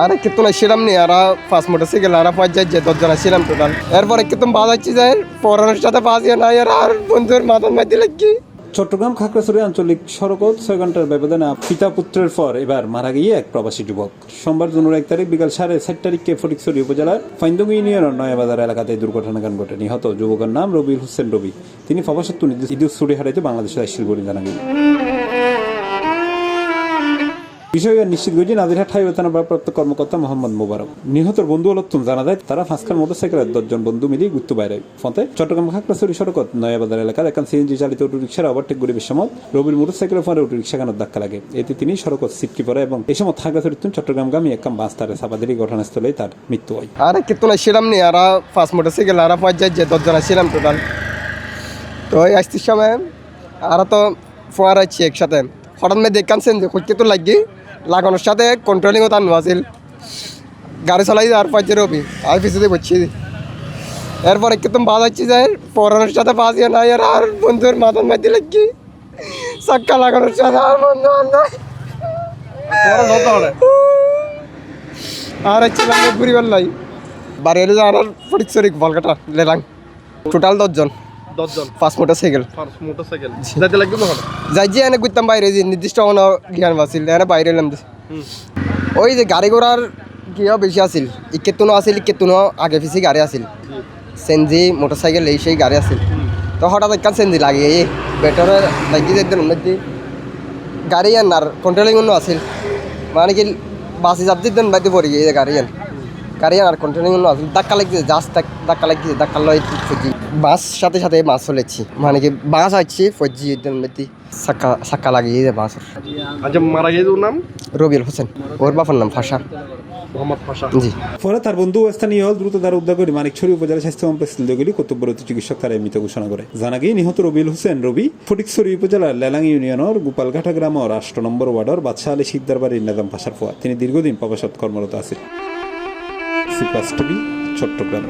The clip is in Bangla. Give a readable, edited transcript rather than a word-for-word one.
আর কিন্তু না ছিলাম নি আর 5 মোটরসাইকেল আর 5 যাই যে 10 জন ছিলাম টোটাল। এরপরে কিন্তু বাজাচ্ছি যায় পরানোর সাথে বাজিয়ে নাই আর বন্ধুর মাথার মধ্যে লাগি। চট্টগ্রাম খাগড়াছড়ি আঞ্চলিক সড়কত 6 ঘন্টার ব্যবধানে পিতা পুত্রের পর এবার মারা গিয়ে এক প্রবাসী যুবক। সোমবার জুনের 1 তারিখ বিকাল 4:30 তারিখে ফটিকছড়ি উপজেলার ফাইন্দুং ইউনিয়নের নয়াবাজার এলাকাতে দুর্ঘটনাকাণ্ড ঘটে। নিহত যুবকের নাম রবিউল হোসেন রবি। তিনি প্রবাসত্ব ঈদুল ছুটি হারাইতে বাংলাদেশে আসছিল বলে জানা গেছে। বিষয়ে নিশ্চিত গেছে নাজিরহাট হাইওয়ে থানার ভারপ্রাপ্ত কর্মকর্তা মোহাম্মদ মোবারক। নিহতের বন্ধু অলত্তম জানা যায় তারা 5 খান মোটরসাইকেলের 10 জন বন্ধু মিলিয়ে ঘুরতে বাইরে। ফলে চট্টগ্রাম খাগড়াছড়ি সড়কত নয়াবাজার এলাকার এখন সিএনজি চালিত অটোরিকশার ওভারটেক গরিবের সময় রবির মোটরসাইকেলের পরে অটোরিকশা খানোর ধাক্কা লাগে। এতে তিনি সড়কত ছিটকে পড়ে এবং এই সময় খাগড়াছড়ি চট্টগ্রামগামী এক বাস তারে চাপাদেরই ঘটনাস্থলেই তার মৃত্যু হয়। আর কিন্তু না ছিলাম নি আর 5 মোটরসাইকেল আর 5 যাই যে 10 জন ছিলাম টোটাল। তো এই আসতে সময় আর তো ফোয়ার আছে একসাথে হঠাৎ মেয়ে দেখছেন যে খুঁজতে তো লাগি লাগানোর সাথে কন্ট্রোলিংও তার নোয়াছিল গাড়ি চালাই আর 5 রবি আর পিছনে বসছি। এরপরে কিন্তু বাজাচ্ছি যায় পরানোর সাথে বাজিয়ে নাই আর বন্ধুর মাথার মধ্যে লাগি চাক্কা লাগানোর সাথে আর বন্ধু আর ছিলাম ঘুরিবার লাই বাড়ি এলে আর ফটিকছড়ি বলকাটা লেলাং টোটাল 10 জন 5 মোটরসাইকেল যাইতে লাগবে কখন? যাই যে এনে ঘুরতাম বাইরে যে নির্দিষ্ট কোনো জ্ঞান বাছিল এনে বাইরে এলাম ওই যে গাড়ি ঘোড়ার কিও বেশি আছিল ইকেতুনো আছিল ইকেতুনো আগে পিছিয়ে গাড়ি আছিল সেনজি মোটরসাইকেল এই সেই গাড়ি আছিল। তো হঠাৎ একটা সেনজি লাগিয়ে বেটারে লাগি যেতেন মধ্যে গাড়ি আর কন্ট্রোলিং অন্য আছিল মানে কি বাসি যাব দিতেন বাইতে পড়ে গিয়ে গাড়ি আর কন্ট্রোলিং অন্য আছিল ধাক্কা লাগছে জাস্ট ধাক্কা লাগছে ধাক্কা লয় ফজি বাস সাথে সাথে মাছ চলেছি মানে কি বাস আসছে ফজি মধ্যে চাক্কা লাগিয়ে বাস। আচ্ছা মারা গিয়ে তোর নাম? রবিউল হোসেন ওর বাবার নাম ফাঁসা মোহাম্মদ ফাঁসা। জি। পরে তার বন্ধু স্থানীয় হল দ্রুত তার উদ্ধার করে মানিকছড়ি উপজেলা স্বাস্থ্য কমপ্লেক্স নিয়ে কর্তব্যরত চিকিৎসক তারা মৃত ঘোষণা করে। জানা গিয়ে নিহত রবিউল হোসেন রবি ফটিকছড়ি উপজেলার লেলাং ইউনিয়নের গোপালঘাটা গ্রামের 8 নম্বর ওয়ার্ডের বাদশাহ আলী শিকদার বাড়ির নাজাম পাশার ফোয়া। তিনি দীর্ঘদিন প্রবাসত কর্মরত আছেন। চট্টগ্রাম।